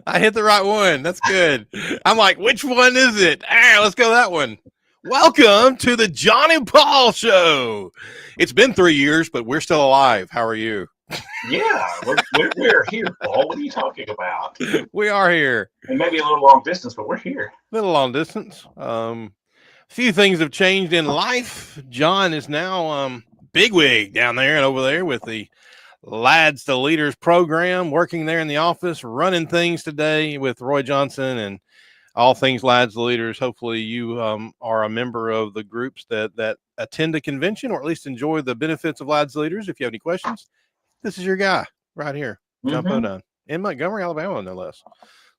I hit the right one. That's good. I'm like, which one is it? Let's go that one. Welcome to the John and Paul Show. It's been 3 years, but we're still alive. How are you? Yeah, we're here, Paul. What are you talking about? We are here. And maybe a little long distance, but we're here. Little long distance. Few things have changed in life. John is now bigwig down there and over there with the Lads to Leaders program, working there in the office, running things today with Roy Johnson and all things Lads to Leaders. Hopefully, you are a member of the groups that attend a convention or at least enjoy the benefits of Lads to Leaders. If you have any questions, this is your guy right here, John Podine, in Montgomery, Alabama, no less.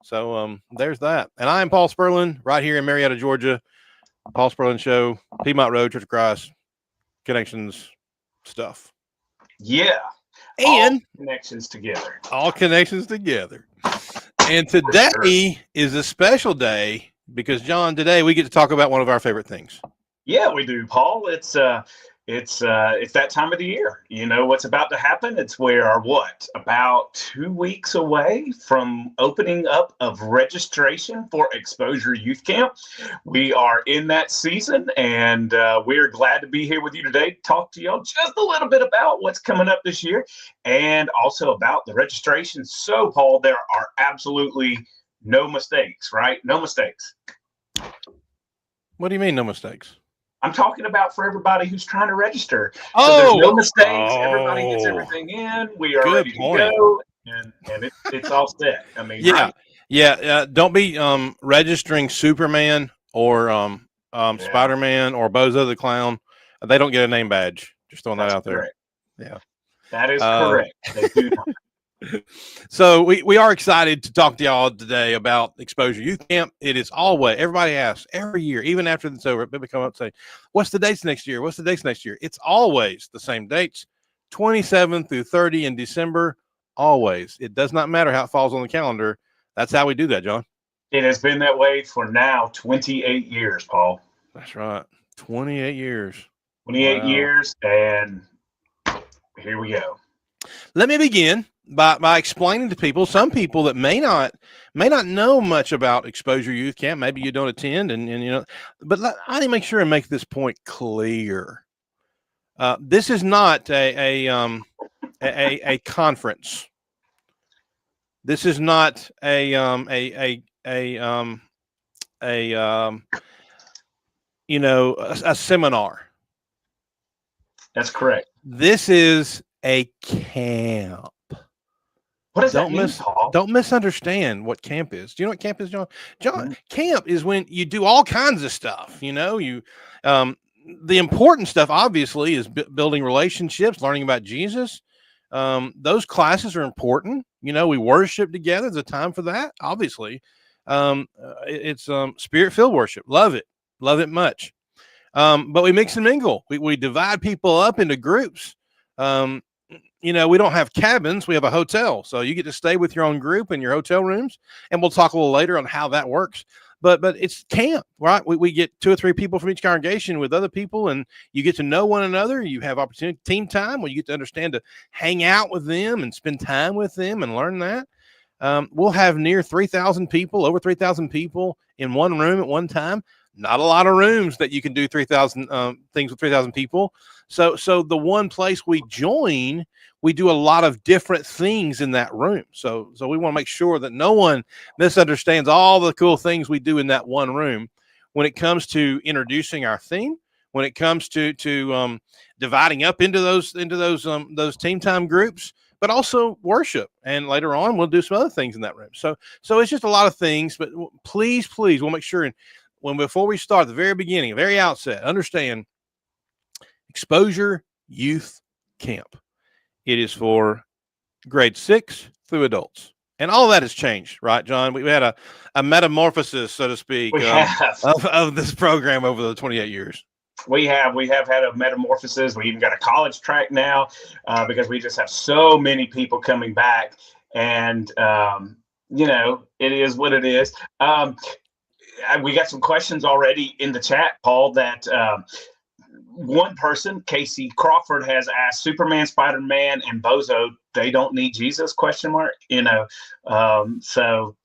So there's that. And I am Paul Spurlin, right here in Marietta, Georgia. Paul Spurlin Show, Piedmont Road, Church of Christ, connections stuff. Yeah. And all connections together. All connections together. And today is a special day because, John, today we get to talk about one of our favorite things. Yeah, we do, Paul. It's that time of the year. You know what's about to happen? It's about 2 weeks away from opening up of registration for Exposure Youth Camp. We are in that season, and we're glad to be here with you today to talk to y'all just a little bit about what's coming up this year and also about the registration. So, Paul, there are absolutely no mistakes, right? No mistakes. What do you mean, no mistakes? I'm talking about for everybody who's trying to register. So there's no mistakes. Everybody gets everything in. We are ready to go, and it's all set. I mean, yeah. Don't be registering Superman or Spider-Man or Bozo the Clown. They don't get a name badge. Just throwing that out there. Yeah, that is correct. They do not. So we are excited to talk to y'all today about Exposure Youth Camp. It is always, everybody asks every year, even after it's over, people come up and say, what's the dates next year? What's the dates next year? It's always the same dates, 27 through 30 in December, always. It does not matter how it falls on the calendar. That's how we do that, John. It has been that way for now 28 years, Paul. That's right. 28 years. 28 years, and here we go. Let me begin by explaining to people, some people that may not know much about Exposure Youth Camp. Maybe you don't attend, and you know, but I need to make sure and make this point clear. This is not a conference. This is not a seminar. That's correct. This is a camp. What does that mean, Paul? Don't misunderstand what camp is. Do you know what camp is, John? Camp is when you do all kinds of stuff. You know, the important stuff obviously is building relationships, learning about Jesus. Those classes are important. You know, we worship together. There's a time for that. Obviously, it's spirit-filled worship. Love it much. But we mix and mingle. We divide people up into groups. You know, we don't have cabins. We have a hotel. So you get to stay with your own group in your hotel rooms. And we'll talk a little later on how that works. But it's camp, right? We get 2 or 3 people from each congregation with other people, and you get to know one another. You have opportunity, team time, where you get to understand to hang out with them and spend time with them and learn that. We'll have near 3,000 people, over 3,000 people in one room at one time. Not a lot of rooms that you can do 3,000 things with 3,000 people. So the one place we join, we do a lot of different things in that room. So we want to make sure that no one misunderstands all the cool things we do in that one room. When it comes to introducing our theme, when it comes to dividing up into those team time groups, but also worship. And later on, we'll do some other things in that room. So it's just a lot of things. But please, we'll make sure before we start, the very beginning, very outset, understand Exposure Youth Camp. It is for grade 6 through adults. And all that has changed, right, John? We had a metamorphosis, so to speak, of this program over the 28 years. We have had a metamorphosis. We even got a college track now because we just have so many people coming back. And, you know, it is what it is. We got some questions already in the chat, Paul, that one person, Casey Crawford, has asked Superman, Spider-Man, and Bozo, they don't need Jesus? Question mark. So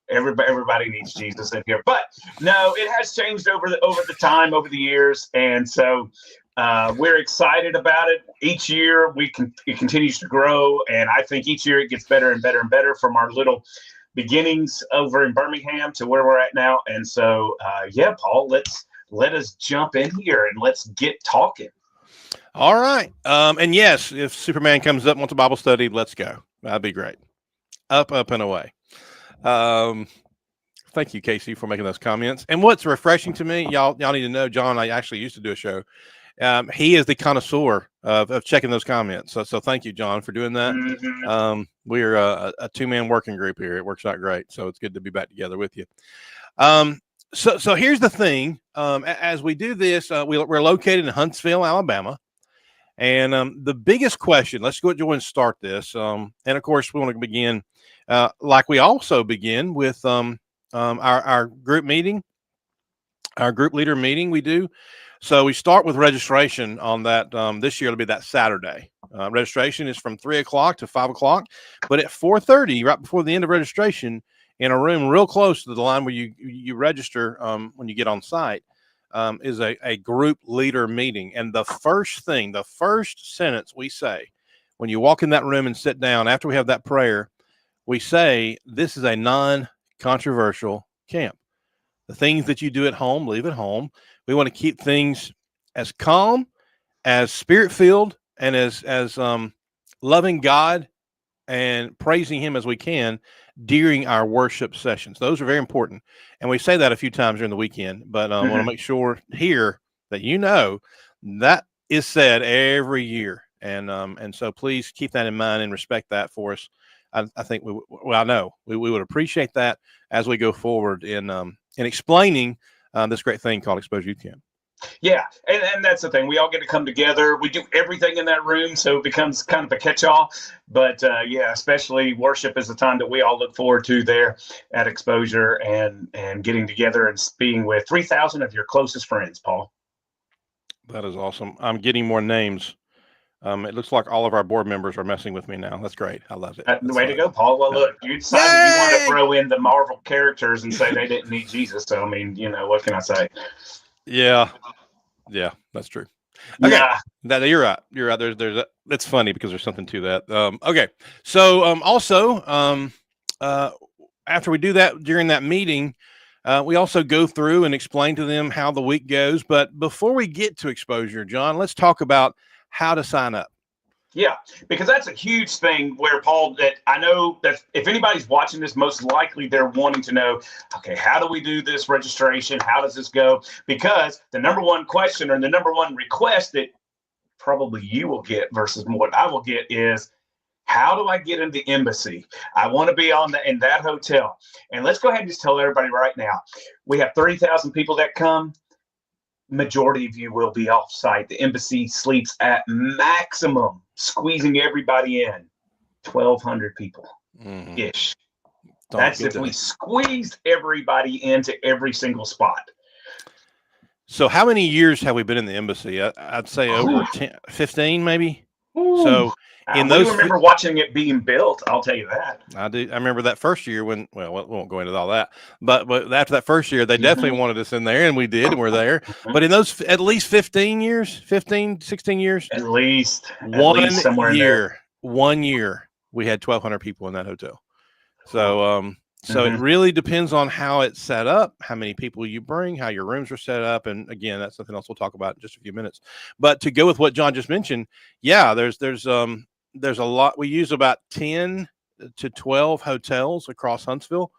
everybody needs Jesus in here. But no, it has changed over the years, and so we're excited about it. Each year it continues to grow, and I think each year it gets better and better and better from our little beginnings over in Birmingham to where we're at now. And so, Paul, let us jump in here and let's get talking. All right. And yes, if Superman comes up and wants a Bible study, let's go. That'd be great. Up and away. Thank you, Casey, for making those comments. And what's refreshing to me, y'all need to know, John, I actually used to do a show. He is the connoisseur of checking those comments. So thank you, John, for doing that. Mm-hmm. We're a two-man working group here. It works out great. So it's good to be back together with you. So here's the thing. As we do this, we're located in Huntsville, Alabama. And the biggest question, let's go ahead and start this. And of course, we want to begin like we also begin with our group meeting, our group leader meeting we do. So we start with registration on that. This year it'll be that Saturday. Registration is from 3 o'clock to 5 o'clock, but at 4:30, right before the end of registration, in a room real close to the line where you register when you get on site, is a group leader meeting. And the first sentence we say when you walk in that room and sit down after we have that prayer, we say, this is a non-controversial camp. The things that you do at home, leave at home. We want to keep things as calm, as spirit-filled, and as loving God and praising him as we can during our worship sessions. Those are very important. And we say that a few times during the weekend, but I want to make sure here that that is said every year. And so please keep that in mind and respect that for us. I think I know we would appreciate that as we go forward in explaining this great thing called Exposure Youth Camp. Yeah, and that's the thing. We all get to come together. We do everything in that room, so it becomes kind of a catch-all. But especially worship is the time that we all look forward to there at Exposure and getting together and being with 3,000 of your closest friends, Paul. That is awesome. I'm getting more names. It looks like all of our board members are messing with me now. That's great. I love it. Way to go, Paul. Well, look, you decided you want to throw in the Marvel characters and say they didn't need Jesus. So, I mean, what can I say? Yeah, that's true. Okay, you're right. You're right. There's that's funny because there's something to that. Okay, so also after we do that during that meeting, we also go through and explain to them how the week goes. But before we get to Exposure, John, let's talk about how to sign up. Yeah, because that's a huge thing where, Paul, that I know that if anybody's watching this, most likely they're wanting to know, okay, how do we do this registration? How does this go? Because the number one question or the number one request that probably you will get versus what I will get is, how do I get in the embassy? I want to be in that hotel. And let's go ahead and just tell everybody right now, we have 30,000 people that come. Majority of you will be off site. The embassy sleeps at maximum, squeezing everybody in, 1,200 people ish. That's if we squeezed everybody into every single spot. So how many years have we been in the embassy? I'd say over 15 maybe. Ooh. So I remember watching it being built. I'll tell you that. I do. I remember that first year when, we won't go into all that, but after that first year, they definitely wanted us in there, and we did, and we're there. But in those at least 16 years, at least somewhere year, 1 year, we had 1,200 people in that hotel. So, so it really depends on how it's set up, how many people you bring, how your rooms are set up. And again, that's something else we'll talk about in just a few minutes. But to go with what John just mentioned, there's a lot. We use about 10 to 12 hotels across Huntsville.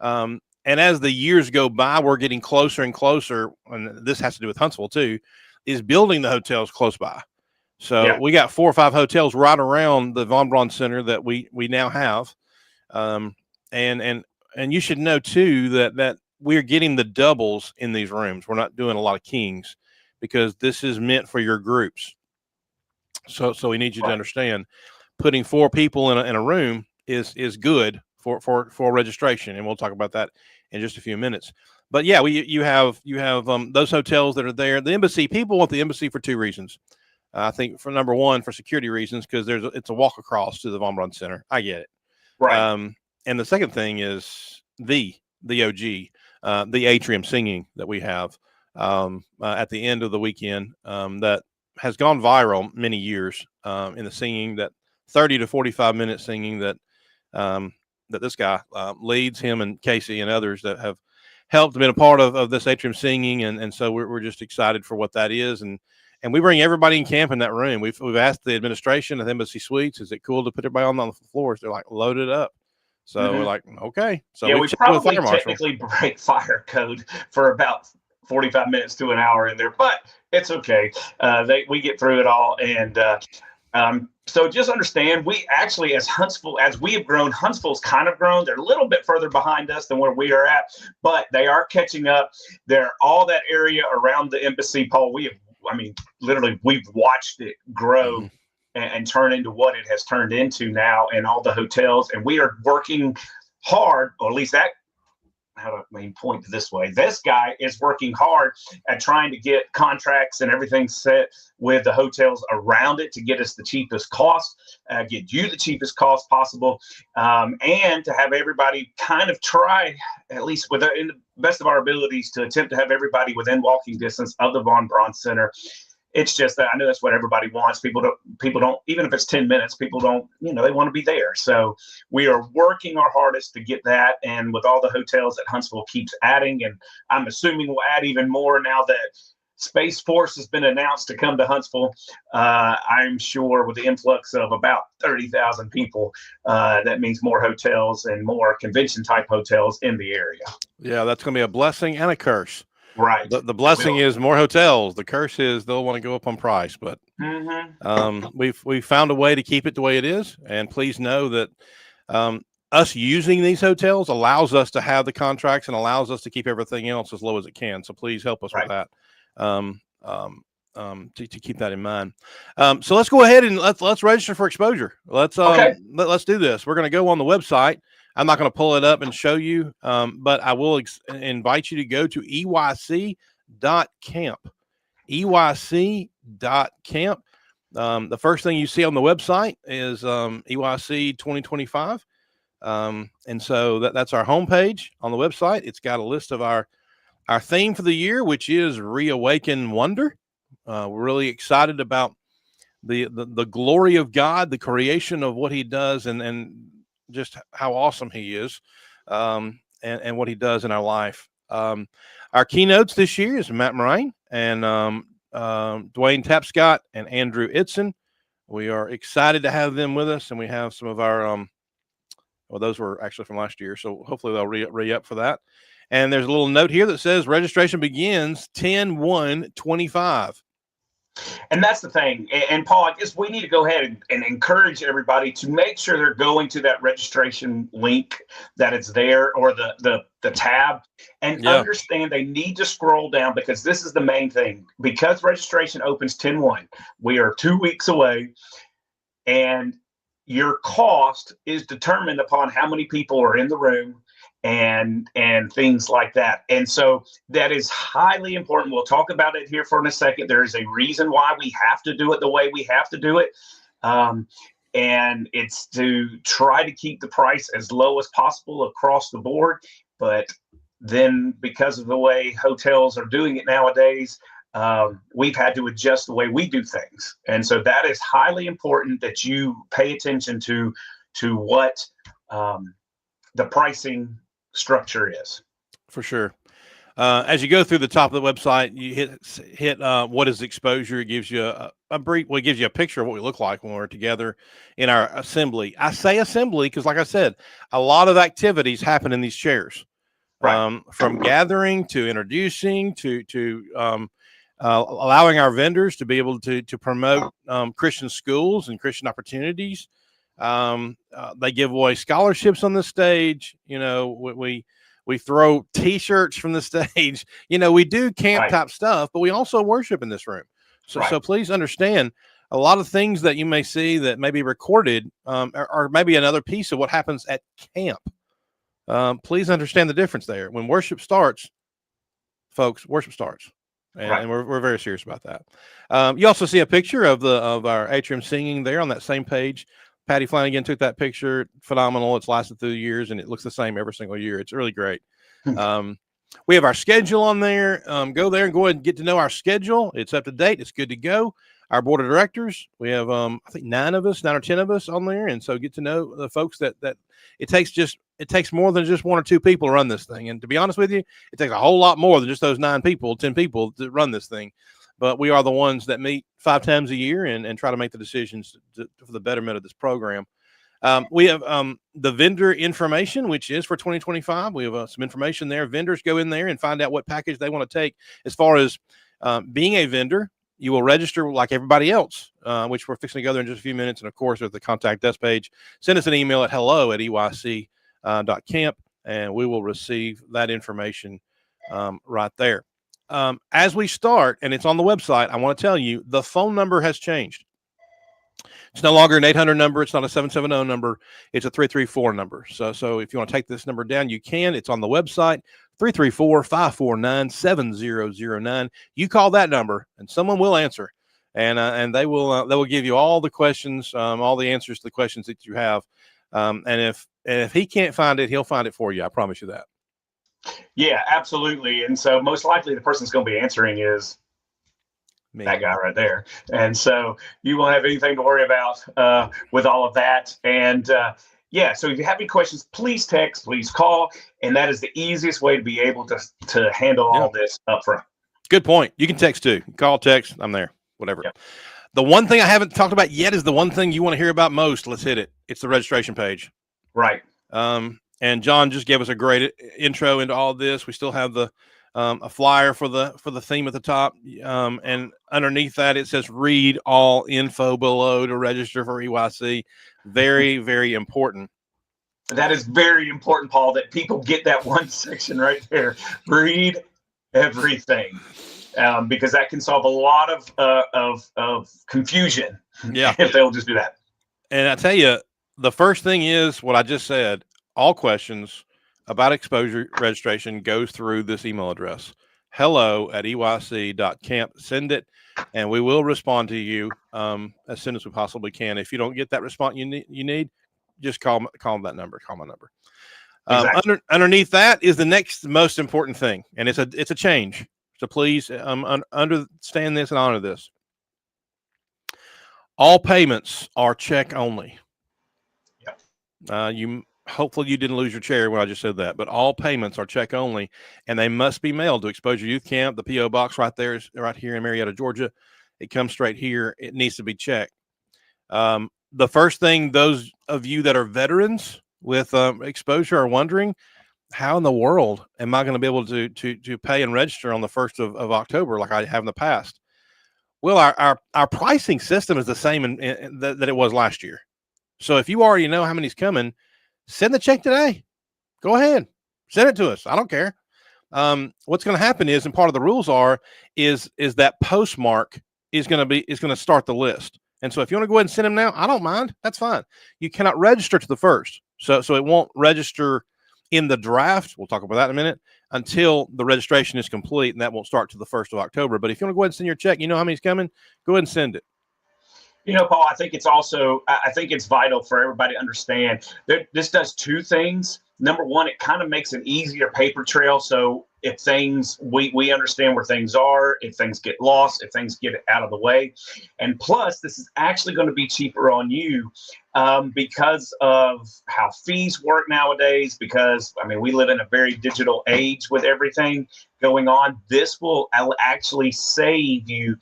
And as the years go by, we're getting closer and closer. And this has to do with Huntsville too, is building the hotels close by. So we got 4 or 5 hotels right around the Von Braun Center that we now have. And you should know too that we're getting the doubles in these rooms. We're not doing a lot of kings because this is meant for your groups. So we need you to understand, putting 4 people in a room is good for registration, and we'll talk about that in just a few minutes. but yeah, you have those hotels that are there. The Embassy, people want the Embassy for two reasons. I think for number one, for security reasons, because it's a walk across to the Von Braun Center. I get it. Right. And the second thing is the OG, the atrium singing that we have at the end of the weekend that has gone viral many years in the singing, that 30 to 45 minute singing that that this guy leads, him and Casey and others that have helped, been a part of this atrium singing. And so we're just excited for what that is. And we bring everybody in camp in that room. We've asked the administration of Embassy Suites, is it cool to put everybody on the floors? They're like, load it up. So we're like, okay. So yeah, we probably fire technically break fire code for about 45 minutes to an hour in there, but it's okay. We get through it all. And so just understand, we actually, as Huntsville, as we have grown, Huntsville's kind of grown. They're a little bit further behind us than where we are at, but they are catching up. They're all that area around the Embassy, Paul. Literally, we've watched it grow and turn into what it has turned into now, and all the hotels. And we are working hard, or at least that, point this way. This guy is working hard at trying to get contracts and everything set with the hotels around it to get us the cheapest cost, get you the cheapest cost possible, and to have everybody kind of try, at least in the best of our abilities, to attempt to have everybody within walking distance of the Von Braun Center. It's just that I know that's what everybody wants. People don't, even if it's 10 minutes, people don't, they want to be there. So we are working our hardest to get that. And with all the hotels that Huntsville keeps adding, and I'm assuming we'll add even more now that Space Force has been announced to come to Huntsville. I'm sure with the influx of about 30,000 people, that means more hotels and more convention type hotels in the area. Yeah, that's going to be a blessing and a curse. Right. The blessing is more hotels. The curse is they'll want to go up on price, but we've found a way to keep it the way it is. And please know that us using these hotels allows us to have the contracts and allows us to keep everything else as low as it can. So please help us with that. To keep that in mind. So let's go ahead and let's register for exposure. Let's do this. We're going to go on the website. I'm not going to pull it up and show you, but I will invite you to go to eyc.camp. eyc.camp. The first thing you see on the website is EYC 2025. And so that's our homepage on the website. It's got a list of our theme for the year, which is Reawaken Wonder. We're really excited about the glory of God, the creation of what he does, and just how awesome he is, and what he does in our life. Our keynotes this year is Matt Moraine and Dwayne Tapscott and Andrew Itzen. We are excited to have them with us, and we have some of our those were actually from last year, so hopefully they'll re-up for that. And there's a little note here that says registration begins 10/1/25. And that's the thing. And Paul, I guess we need to go ahead and encourage everybody to make sure they're going to that registration link that it's there, or the tab, and understand they need to scroll down, because this is the main thing. Because registration opens 10/1, we are 2 weeks away, and your cost is determined upon how many people are in the room and things like that. And so that is highly important. We'll talk about it here for in a second. There is a reason why we have to do it the way we have to do it. And it's to try to keep the price as low as possible across the board. But then, because of the way hotels are doing it nowadays, we've had to adjust the way we do things. And so that is highly important that you pay attention to what the pricing structure is. For sure. As you go through the top of the website, you hit what is exposure. It gives you a brief, it gives you a picture of what we look like when we're together in our assembly. I say assembly because, like I said, a lot of activities happen in these chairs, from gathering to introducing to allowing our vendors to be able to promote Christian schools and Christian opportunities. They give away scholarships on the stage. We throw T-shirts from the stage. We do camp type stuff, but we also worship in this room. So please understand, a lot of things that you may see that may be recorded are maybe another piece of what happens at camp. Please understand the difference there. When worship starts, folks, worship starts. And, Right. and we're very serious about that. You also see a picture of our atrium singing there on that same page. Patty Flanagan took that picture. Phenomenal. It's lasted through the years, and it looks the same every single year. It's really great. We have our schedule on there. Go there and go ahead and get to know our schedule. It's up to date. It's good to go. Our board of directors, we have I think 9 or 10 of us on there, and so get to know the folks that it takes more than just 1 or 2 people to run this thing. And to be honest with you, it takes a whole lot more than just those 9 people, 10 people to run this thing. But we are the ones that meet 5 times a year and try to make the decisions for the betterment of this program. We have the vendor information, which is for 2025. We have some information there. Vendors go in there and find out what package they want to take. As far as being a vendor, you will register like everybody else, which we're fixing to go there in just a few minutes. And of course, there's the contact us page. Send us an email at hello@eyc.camp, and we will receive that information right there. As we start, and it's on the website, I want to tell you the phone number has changed. It's no longer an 800 number. It's not a 770 number. It's a 334 number. So if you want to take this number down, you can. It's on the website, 334-549-7009. You call that number, and someone will answer, and they will give you all the questions, all the answers to the questions that you have. And if he can't find it, he'll find it for you. I promise you that. Yeah, absolutely. And so most likely the person's going to be answering is Me. that guy right there. And so you won't have anything to worry about with all of that. And yeah, so if you have any questions, please text, please call. And that is the easiest way to be able to handle all this up front. Good point. You can text too. Call, text. I'm there. Whatever. Yep. The one thing I haven't talked about yet is the one thing you want to hear about most. Let's hit it. It's the registration page. Right. And John just gave us a great intro into all this. We still have the a flyer for the theme at the top, and underneath that it says read all info below to register for EYC. Very, very important. That is very important, Paul, that people get that one section right there. Read everything, because that can solve a lot of confusion. Yeah, if they'll just do that. And I tell you, the first thing is what I just said. All questions about exposure registration goes through this email address, hello@eyc.camp. Send it, and we will respond to you as soon as we possibly can. If you don't get that response you need, just call that number. Call my number. Exactly. Underneath that is the next most important thing, and it's a change. So please understand this and honor this. All payments are check only. Yep. Hopefully you didn't lose your chair when I just said that, but all payments are check only, and they must be mailed to Exposure Youth Camp. The P.O. box right there is right here in Marietta, Georgia. It comes straight here. It needs to be checked. The first thing, those of you that are veterans with exposure are wondering, how in the world am I going to be able to pay and register on the 1st of October like I have in the past? Well, our pricing system is the same that it was last year. So if you already know how many's coming, send the check today. Go ahead. Send it to us. I don't care. What's going to happen is, and part of the rules is that postmark is going to start the list. And so if you want to go ahead and send them now, I don't mind. That's fine. You cannot register to the 1st. So it won't register in the draft. We'll talk about that in a minute until the registration is complete, and that won't start to the 1st of October. But if you want to go ahead and send your check, you know how many's coming, go ahead and send it. You know, Paul, I think it's vital for everybody to understand that this does 2 things. Number one, it kind of makes an easier paper trail. So if we understand where things are, if things get lost, if things get out of the way. And plus, this is actually going to be cheaper on you because of how fees work nowadays, because, I mean, we live in a very digital age with everything going on. This will actually save you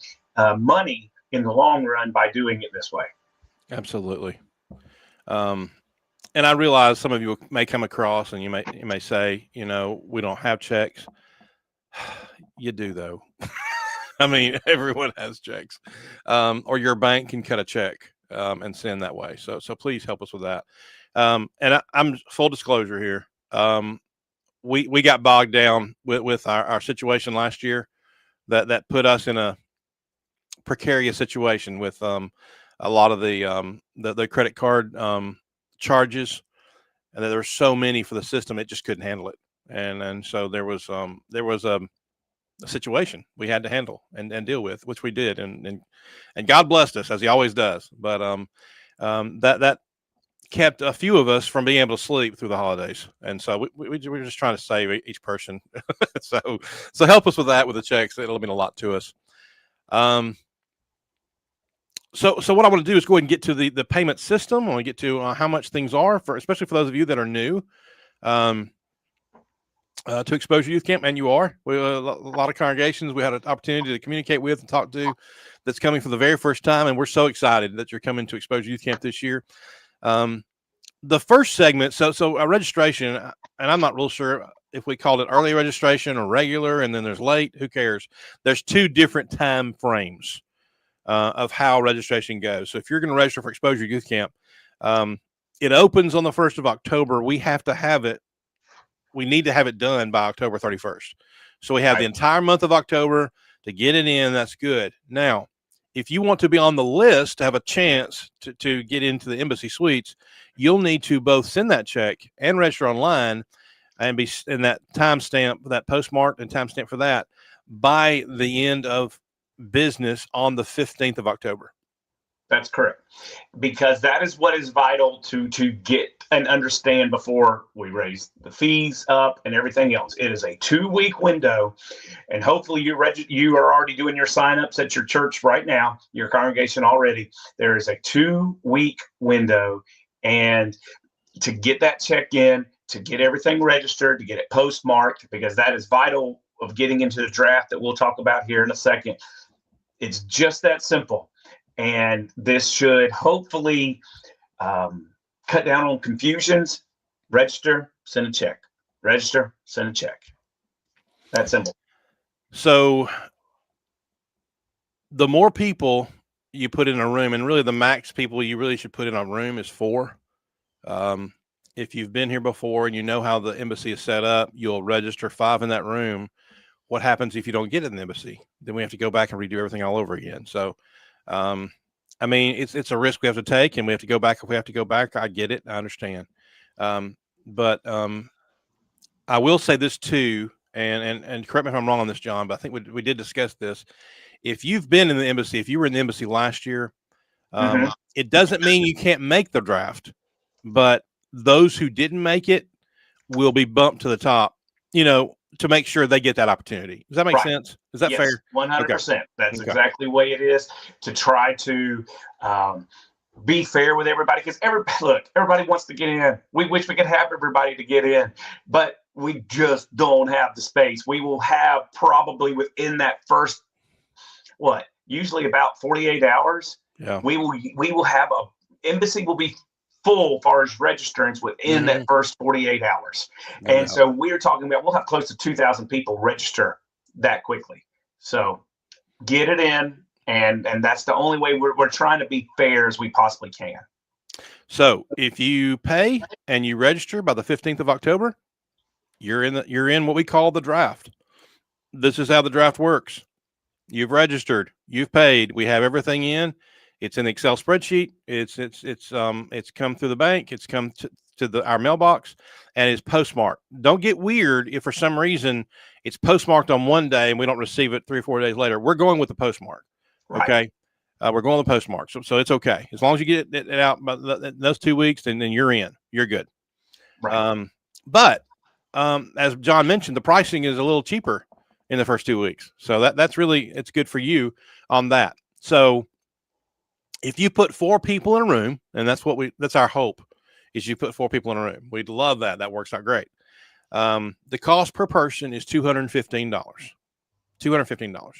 money in the long run by doing it this way. Absolutely. And I realize some of you may come across and you may say, we don't have checks. You do though. I mean, everyone has checks, or your bank can cut a check and send that way. So please help us with that. And I'm full disclosure here. We got bogged down with our situation last year that put us in a precarious situation with a lot of the credit card charges, and there were so many for the system it just couldn't handle it, and so there was a situation we had to handle and deal with, which we did, and God blessed us as He always does. But that kept a few of us from being able to sleep through the holidays, and so we're just trying to save each person. so help us with that with the checks. It'll mean a lot to us. So what I want to do is go ahead and get to the payment system. I want to get to how much things are for, especially for those of you that are new to Exposure Youth Camp, and you are. We a lot of congregations we had an opportunity to communicate with and talk to that's coming for the very first time, and we're so excited that you're coming to Exposure Youth Camp this year. The first segment, so a registration, and I'm not real sure if we called it early registration or regular, and then there's late. Who cares? There's two different time frames of how registration goes. So if you're going to register for Exposure Youth Camp, it opens on the 1st of October. We have to have it. We need to have it done by October 31st. So we have the entire month of October to get it in. That's good. Now, if you want to be on the list to have a chance to get into the Embassy Suites, you'll need to both send that check and register online and be in that timestamp, that postmark and timestamp for that by the end of business on the 15th of October. That's correct, because that is what is vital to get and understand before we raise the fees up and everything else. It is a 2-week window, and hopefully you are already doing your signups at your church right now, your congregation already. There is a 2-week window, and to get that check in, to get everything registered, to get it postmarked, because that is vital of getting into the draft that we'll talk about here in a second. It's just that simple. And this should hopefully cut down on confusions. Register, send a check. Register, send a check. That simple. So the more people you put in a room, and really the max people you really should put in a room is 4. If you've been here before and you know how the embassy is set up, you'll register 5 in that room. What happens if you don't get it in the embassy? Then we have to go back and redo everything all over again. So I mean, it's a risk we have to take, and we have to go back if we have to go back. I get it. I understand. But I will say this too, and correct me if I'm wrong on this, John, but I think we did discuss this. If you've been in the embassy, if you were in the embassy last year, it doesn't mean you can't make the draft, but those who didn't make it will be bumped to the top, to make sure they get that opportunity. Does that make sense? Is that fair? 100%. Okay. That's exactly the way it is, to try to be fair with everybody. Because everybody wants to get in. We wish we could have everybody to get in, but we just don't have the space. We will have probably within that first, usually about 48 hours. Yeah. We will have embassy will be full as far as registrants within that first 48 hours. And so we're talking about, we'll have close to 2,000 people register that quickly. So get it in. And that's the only way we're trying to be fair as we possibly can. So if you pay and you register by the 15th of October, you're in what we call the draft. This is how the draft works. You've registered, you've paid, we have everything in. It's an Excel spreadsheet. It's come through the bank. It's come to our mailbox, and it's postmarked. Don't get weird if for some reason it's postmarked on one day and we don't receive it 3 or 4 days later. We're going with the postmark. Okay, we're going with the postmark, so it's okay as long as you get it out by those 2 weeks, then you're in. You're good. Right. But as John mentioned, the pricing is a little cheaper in the first 2 weeks, so that's really it's good for you on that. So if you put 4 people in a room, and that's our hope, is you put 4 people in a room. We'd love that. That works out great. The cost per person is $215. $215.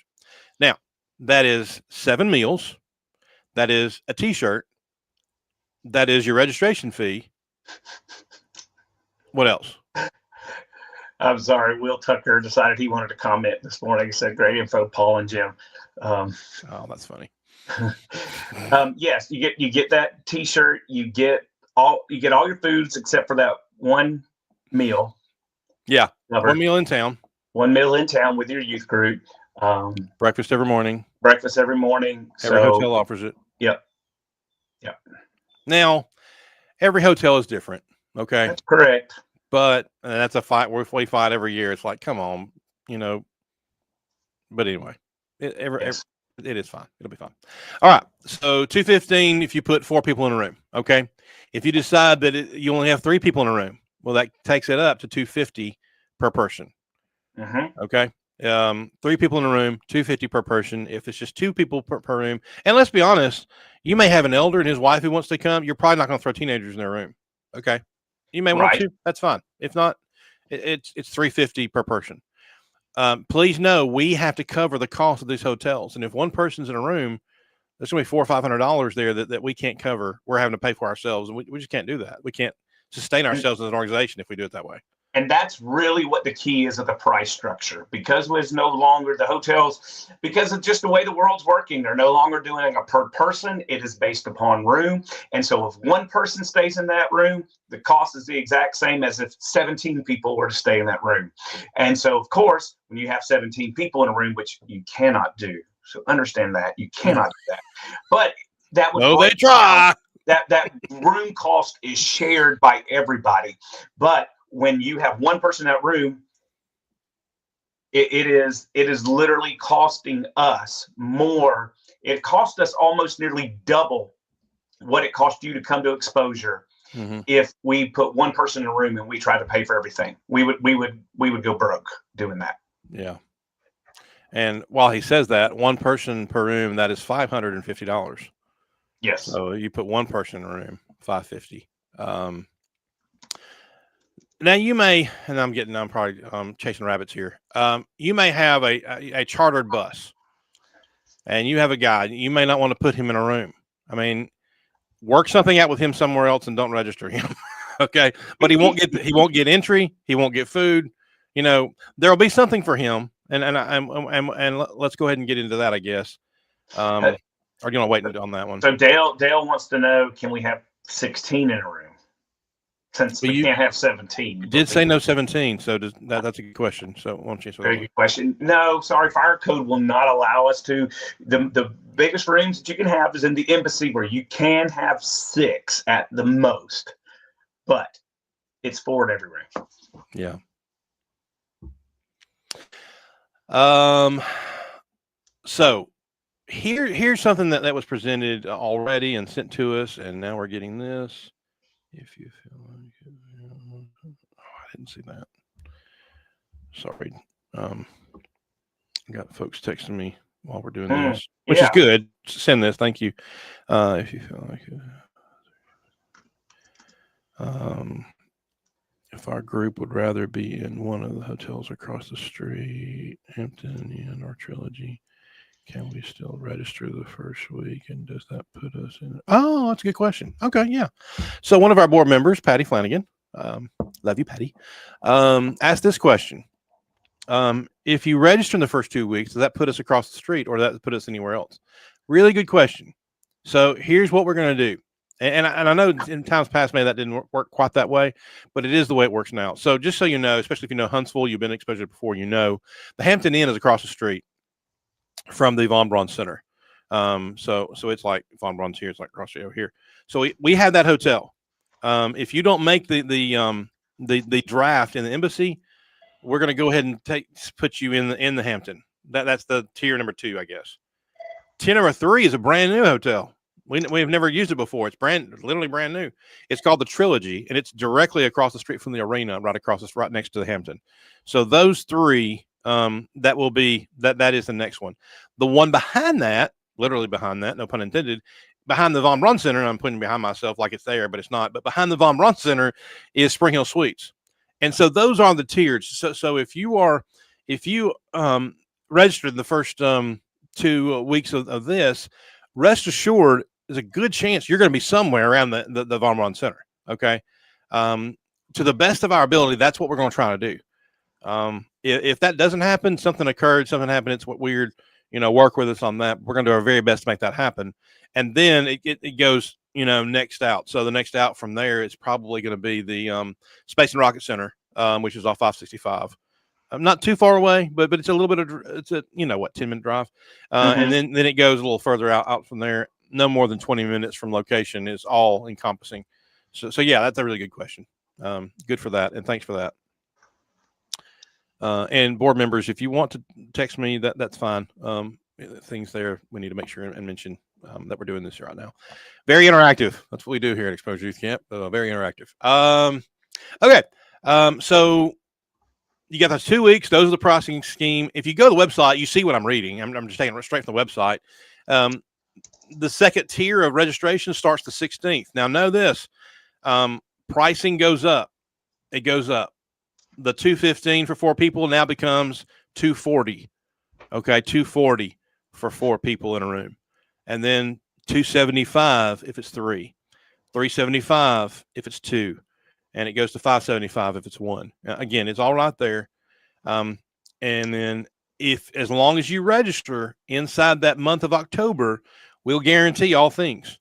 Now, that is 7 meals. That is a T-shirt. That is your registration fee. What else? I'm sorry. Will Tucker decided he wanted to comment this morning. He said, "Great info, Paul and Jim." Oh, that's funny. Yes, you get that T-shirt. You get all your foods except for that one meal. Yeah, one meal in town. One meal in town with your youth group. Breakfast every morning. Every hotel offers it. Yep. Now, every hotel is different. Okay, that's correct. But that's a fight we fight every year. It's like, come on, But anyway, Yes. it is fine. It'll be fine. All right. So 215 if you put 4 people in a room. Okay. If you decide that you only have 3 people in a room, well, that takes it up to 250 per person. Mm-hmm. Okay. 3 people in a room, 250 per person. If it's just 2 people per room, and let's be honest, you may have an elder and his wife who wants to come. You're probably not going to throw teenagers in their room. Okay. You may want Right. to. That's fine. If not, it's 350 per person. Please know we have to cover the cost of these hotels, and if one person's in a room, there's going to be $400 or $500 there that we can't cover. We're having to pay for ourselves, and we just can't do that. We can't sustain ourselves as an organization if we do it that way. And that's really what the key is of the price structure, because there's no longer the hotels, because of just the way the world's working. They're no longer doing a per person. It is based upon room. And so if one person stays in that room, the cost is the exact same as if 17 people were to stay in that room. And so, of course, when you have 17 people in a room, which you cannot do, so understand that you cannot do that. But that would they try. That room cost is shared by everybody. But when you have one person in that room, it is literally costing us more. It cost us almost nearly double what it cost you to come to exposure. Mm-hmm. If we put one person in a room and we try to pay for everything, we would go broke doing that. Yeah. And while he says that, one person per room, that is $550. Yes. So you put one person in a room, $550. Now you may, and I'm probably chasing rabbits here. You may have a chartered bus, and you have a guy. You may not want to put him in a room. I mean, work something out with him somewhere else, and don't register him. Okay, but he won't get entry. He won't get food. You know, there will be something for him, and let's go ahead and get into that, I guess. Or do you want to wait on that one? So Dale wants to know: can we have 16 in a room? Since we can't have 17. You did say no 17, so that's a good question. So why don't you answer that? Very good question. No, sorry, fire code will not allow us to. The biggest rooms that you can have is in the embassy, where you can have 6 at the most, but it's 4 in every room. Yeah. So here's something that was presented already and sent to us, and now we're getting this. If you feel like it, I didn't see that. Sorry. Got folks texting me while we're doing this, which is good. Send this. Thank you. If you feel like it. If our group would rather be in one of the hotels across the street, Hampton Inn or Trilogy, can we still register the first week? And does that put us in? Oh, that's a good question. Okay, yeah. So one of our board members, Patty Flanagan, love you, Patty, asked this question. If you register in the first 2 weeks, does that put us across the street, or does that put us anywhere else? Really good question. So here's what we're going to do. And I know in times past, maybe that didn't work quite that way, but it is the way it works now. So just so you know, especially if you know Huntsville, you've been exposed to it before, you know, the Hampton Inn is across the street from the Von Braun Center. So it's like Von Braun's here, it's like across over here. So we have that hotel. If you don't make the draft in the embassy, we're going to go ahead and put you in the Hampton. That's the tier number 2, I guess. Tier number 3 is a brand new hotel. We've never used it before. It's literally brand new. It's called the Trilogy, and it's directly across the street from the arena, right next to the Hampton. So those 3, that is the next one. The one behind that, literally behind that, no pun intended, behind the Von Braun Center, and I'm putting behind myself like it's there, but it's not. But behind the Von Braun Center is Spring Hill Suites, and so those are the tiers. So if you registered in the first 2 weeks of this, rest assured, there's a good chance you're going to be somewhere around the Von Braun Center. Okay, to the best of our ability, that's what we're going to try to do. If that doesn't happen, something happened, it's weird, work with us on that. We're going to do our very best to make that happen. And then it goes, next out. So the next out from there is probably going to be the Space and Rocket Center, which is off 565. Not too far away, but it's a little bit it's a 10-minute drive. And then it goes a little further out from there. No more than 20 minutes from location is all encompassing. So yeah, that's a really good question. Good for that. And thanks for that. And board members, if you want to text me, that's fine. Things there we need to make sure and mention that we're doing this right now. Very interactive. That's what we do here at Exposure Youth Camp. Very interactive. Okay. So you got those 2 weeks. Those are the pricing scheme. If you go to the website, you see what I'm reading. I'm just taking it straight from the website. The second tier of registration starts the 16th. Now, know this. Pricing goes up. It goes up. The $215 for 4 people now becomes $240. Okay, $240 for 4 people in a room, and then $275 if it's 3, $375 if it's 2, and it goes to $575 if it's 1. Again, it's all right there. And then as long as you register inside that month of October, we'll guarantee all things.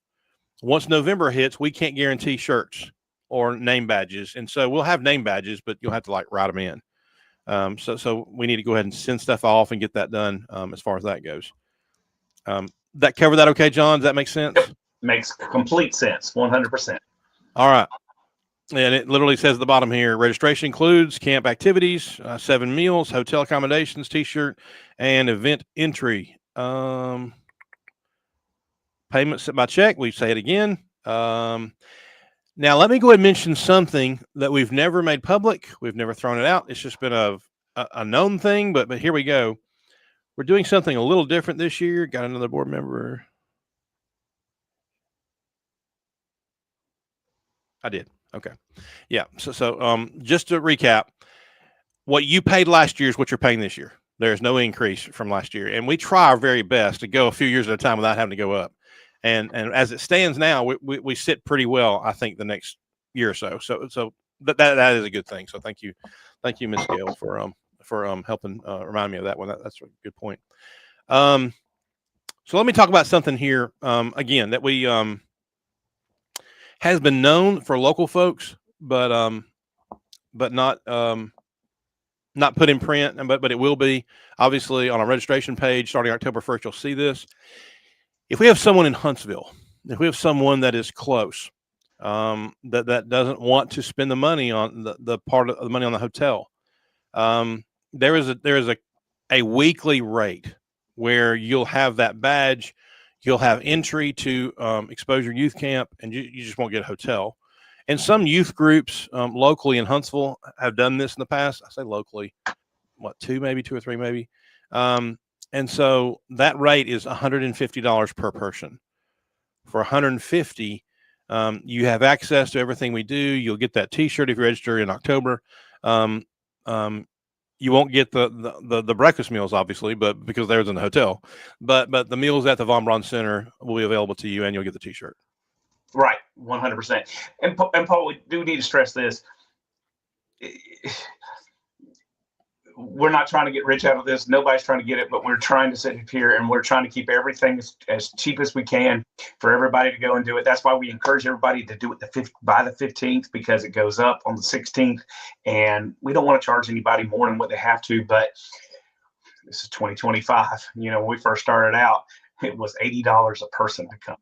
Once November hits, we can't guarantee shirts or name badges. And so we'll have name badges, but you'll have to write them in. So we need to go ahead and send stuff off and get that done as far as that goes. That cover that okay, John? Does that make sense? Makes complete sense, 100%. All right. And it literally says at the bottom here, registration includes camp activities, 7 meals, hotel accommodations, T-shirt, and event entry. Payment sent by check. We say it again. Now, let me go ahead and mention something that we've never made public. We've never thrown it out. It's just been a known thing, but here we go. We're doing something a little different this year. Got another board member. I did. Okay. Yeah. So just to recap, what you paid last year is what you're paying this year. There's no increase from last year. And we try our very best to go a few years at a time without having to go up. And as it stands now, we sit pretty well, I think, the next year or so. So that is a good thing. So thank you, Ms. Gale, for helping remind me of that one. That's a good point. So let me talk about something here again that we has been known for local folks, but not put in print, but it will be obviously on our registration page starting October 1st. You'll see this. If we have someone in Huntsville, if we have someone that is close, that doesn't want to spend the money on the part of the money on the hotel, there is a weekly rate where you'll have that badge, you'll have entry to Exposure Youth Camp, and you just won't get a hotel. And some youth groups locally in Huntsville have done this in the past. I say locally, 2 or 3 maybe. And so that rate is $150 per person. For $150, you have access to everything we do. You'll get that T-shirt if you register in October. You won't get the breakfast meals, obviously, but because there's in the hotel. But the meals at the Von Braun Center will be available to you, and you'll get the T-shirt. Right, 100%. And Paul, we do need to stress this. We're not trying to get rich out of this. Nobody's trying to get it, but we're trying to sit here and we're trying to keep everything as cheap as we can for everybody to go and do it. That's why we encourage everybody to do it by the 15th, because it goes up on the 16th, and we don't want to charge anybody more than what they have to. But this is 2025. When we first started out, it was $80 a person to come.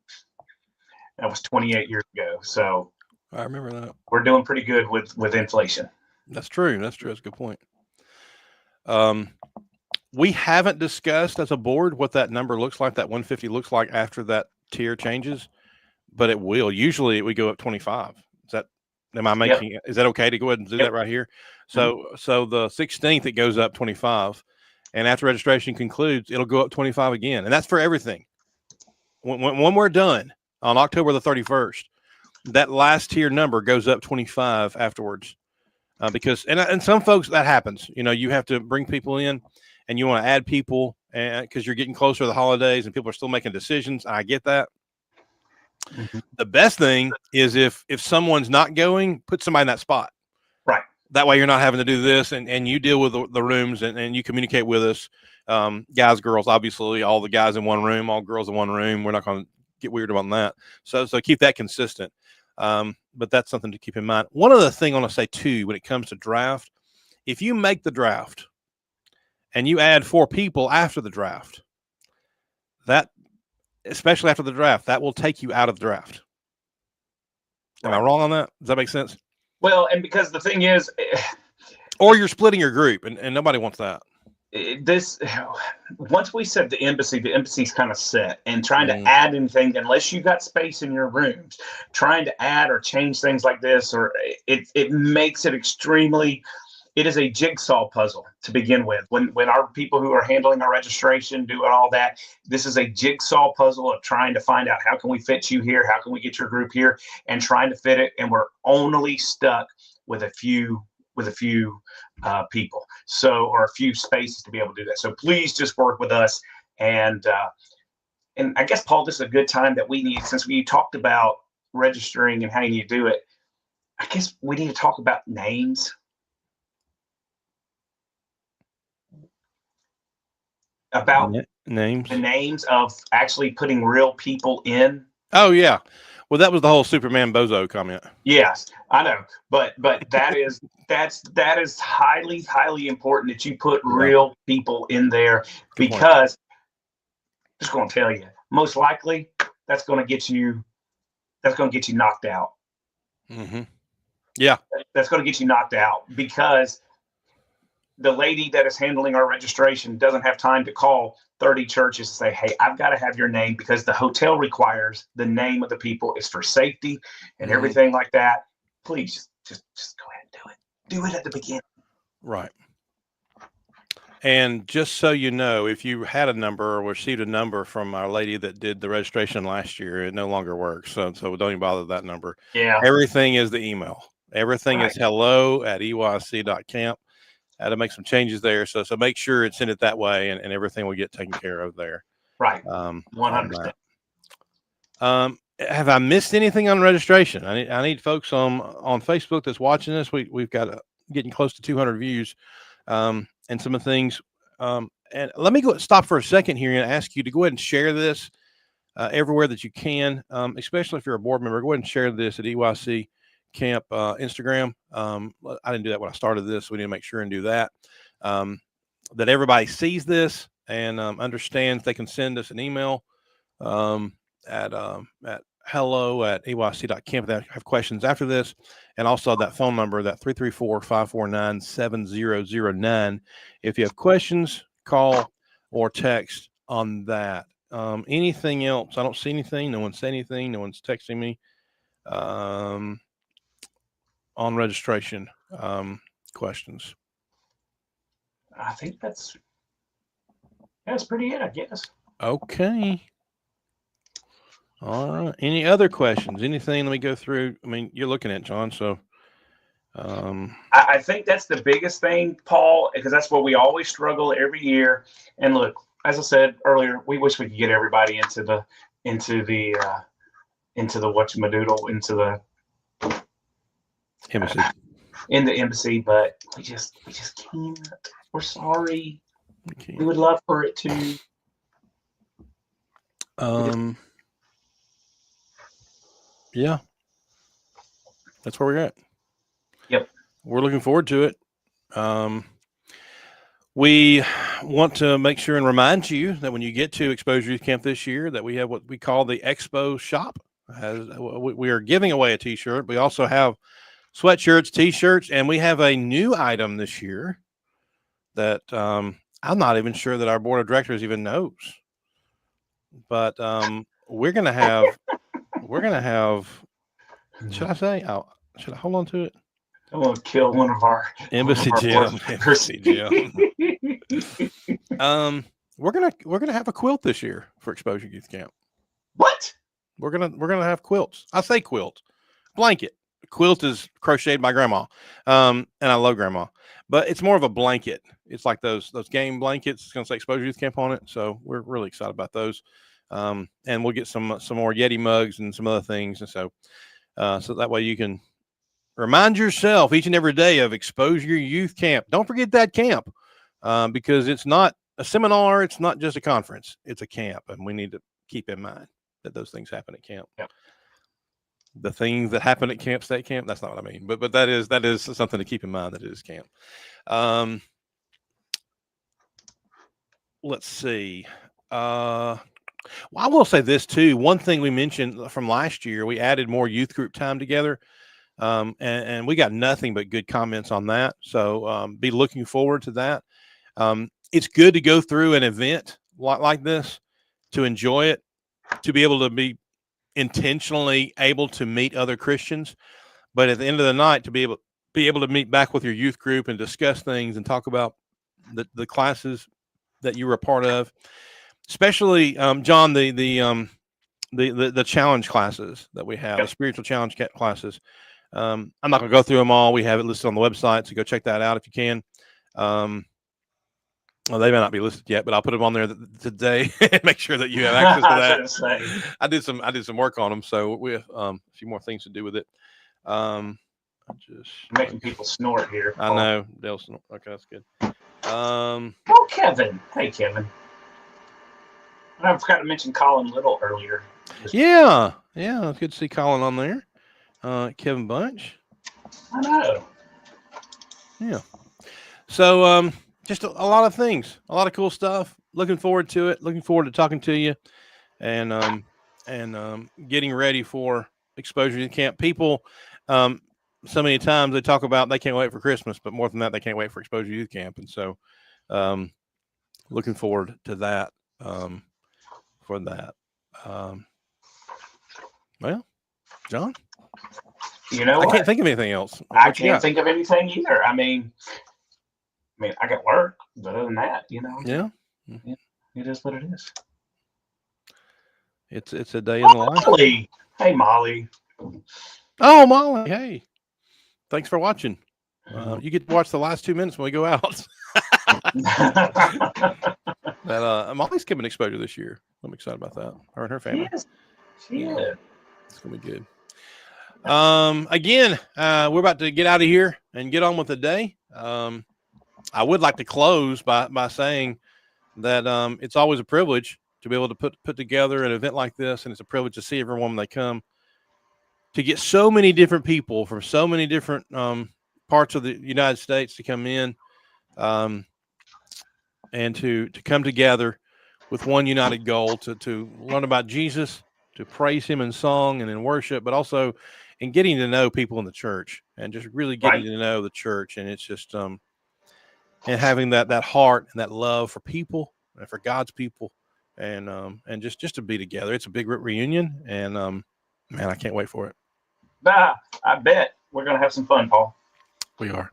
That was 28 years ago. So I remember that. We're doing pretty good with inflation. That's true. That's a good point. We haven't discussed as a board what that number looks like, that 150 looks like after that tier changes, but it will. Usually we go up 25. Is that okay to go ahead and do that right here? So the 16th, it goes up 25, and after registration concludes, it'll go up 25 again. And that's for everything. When we're done on October the 31st, that last tier number goes up 25 afterwards. Because some folks, that happens. You have to bring people in, and you want to add people, and because you're getting closer to the holidays, and people are still making decisions. I get that. Mm-hmm. The best thing is if someone's not going, put somebody in that spot. Right. That way, you're not having to do this, and you deal with the rooms, and you communicate with us, guys, girls. Obviously, all the guys in one room, all girls in one room. We're not going to get weird about that. So keep that consistent. But that's something to keep in mind. One other thing I want to say too, when it comes to draft, if you make the draft and you add 4 people after the draft, especially after the draft, that will take you out of the draft. Am I wrong on that? Does that make sense? Well, and because the thing is, or you're splitting your group, and nobody wants that. This once we said the embasy's kind of set, and trying to Mm. add anything unless you got space in your rooms, trying to add or change things like this, or it makes it extremely. It is a jigsaw puzzle to begin with. When our people who are handling our registration, doing all that, this is a jigsaw puzzle of trying to find out how can we fit you here, how can we get your group here, and trying to fit it. And we're only stuck with a few people, or a few spaces to be able to do that. So please just work with us. And I guess, Paul, this is a good time that we need, since we talked about registering and how you need to do it. I guess we need to talk about names. About names, the names of actually putting real people in. Oh yeah. Well, that was the whole Superman Bozo comment. Yes, I know, but that is highly important that you put real people in there, because I'm just going to tell you, most likely that's going to get you knocked out. Mm-hmm. Yeah, that's going to get you knocked out, because the lady that is handling our registration doesn't have time to call 30 churches and say, hey, I've got to have your name, because the hotel requires the name of the people. It's for safety and everything like that. Please just go ahead and do it. Do it at the beginning. Right. And just so you know, if you had a number or received a number from our lady that did the registration last year, it no longer works. So don't even bother that number. Yeah. Everything is the email. Everything is hello@eyc.camp. Had to make some changes there. So make sure it's in it that way, and everything will get taken care of there. Right. 100%. Have I missed anything on registration? I need folks on Facebook that's watching this. We've got getting close to 200 views, and some of the things. And let me stop for a second here and ask you to go ahead and share this everywhere that you can, especially if you're a board member. Go ahead and share this at EYC Camp Instagram. I didn't do that when I started this. We need to make sure and do that. That everybody sees this and understands. They can send us an email at hello@eyc.camp if they have questions after this, and also that phone number, that 334-549-7009. If you have questions, call or text on that. Anything else? I don't see anything. No one said anything. No one's texting me on registration questions. I think that's pretty it, I guess. Okay. All right. Any other questions? Anything? Let me go through. I mean, you're looking at John, so. I think that's the biggest thing, Paul, because that's where we always struggle every year. And look, as I said earlier, we wish we could get everybody into the whatchamadoodle, into the embassy. In the embassy, but we just can't. We're sorry. We would love for it to. Yeah, that's where we're at. Yep. We're looking forward to it. We want to make sure and remind you that when you get to Exposure Youth Camp this year, that we have what we call the Expo Shop. We are giving away a t-shirt. We also have sweatshirts, t-shirts, and we have a new item this year that I'm not even sure that our board of directors even knows. But we're gonna have. Should I say? Should I hold on to it? I want to kill one of our Embassy Jim. Embassy Jim. We're gonna have a quilt this year for Exposure Youth Camp. What? We're gonna have quilts. I say quilt, blanket. Quilt is crocheted by Grandma, and I love Grandma, but it's more of a blanket. It's like those game blankets. It's gonna say Exposure Youth Camp on it, so we're really excited about those. And we'll get some more Yeti mugs and some other things, and so that way you can remind yourself each and every day of Exposure Youth Camp. Don't forget that camp, because it's not a seminar. It's not just a conference. It's a camp, and we need to keep in mind that those things happen at camp. Yep. The things that happen at camp, state camp. That's not what I mean, but that is something to keep in mind, that it is camp. Let's see. Well, I will say this too. One thing we mentioned from last year, we added more youth group time together. And we got nothing but good comments on that. So be looking forward to that. It's good to go through an event like this, to enjoy it, to be able to be intentionally able to meet other Christians, but at the end of the night, to be able to meet back with your youth group and discuss things and talk about the classes that you were a part of, especially John, the challenge classes that we have, the spiritual challenge classes. I'm not going to go through them all. We have it listed on the website, so go check that out if you can. Well, they may not be listed yet, but I'll put them on there today and make sure that you have access to that. I did some work on them, so we have a few more things to do with it. I'm just making people snort here. I know they'll snort. Okay, that's good. Oh, Kevin. Hey, Kevin. I forgot to mention Colin Little earlier. Yeah, it's good to see Colin on there. Kevin Bunch. I know. Yeah. So just a lot of things, a lot of cool stuff. Looking forward to it. Looking forward to talking to you, and getting ready for Exposure Youth Camp. People, so many times they talk about they can't wait for Christmas, but more than that, they can't wait for Exposure Youth Camp. And so, looking forward to that. For that. Well, John, you know, I can't think of anything else. I can't think of anything either. I mean, I got work, but other than that, yeah, it is what it is. It's a day in the life. Molly. Hey, Molly. Oh, Molly. Hey, thanks for watching. You get to watch the last 2 minutes when we go out. Molly's giving Exposure this year. I'm excited about that. Her and her family. Yes, she is. It's gonna be good. Again, we're about to get out of here and get on with the day. I would like to close by saying that it's always a privilege to be able to put together an event like this, and it's a privilege to see everyone when they come. To get so many different people from so many different parts of the United States to come in, and to come together with one united goal to learn about Jesus, to praise him in song and in worship, but also in getting to know people in the church and just really getting to know the church. And it's just and having that heart and that love for people and for God's people, and just to be together. It's a big reunion, and man, I can't wait for it. I bet we're gonna have some fun, Paul. We are.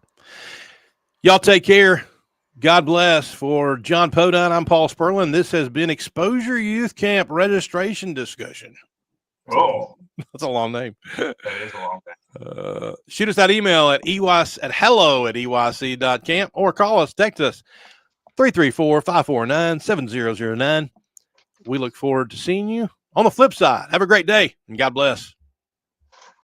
Y'all take care. God bless. For John Podine, I'm Paul Sperlin. This has been Exposure Youth Camp registration discussion. Oh, that's a long name. That is a long name. Shoot us that email at hello@eyc.camp, or call us, text us 334-549-7009. We look forward to seeing you on the flip side. Have a great day, and God bless.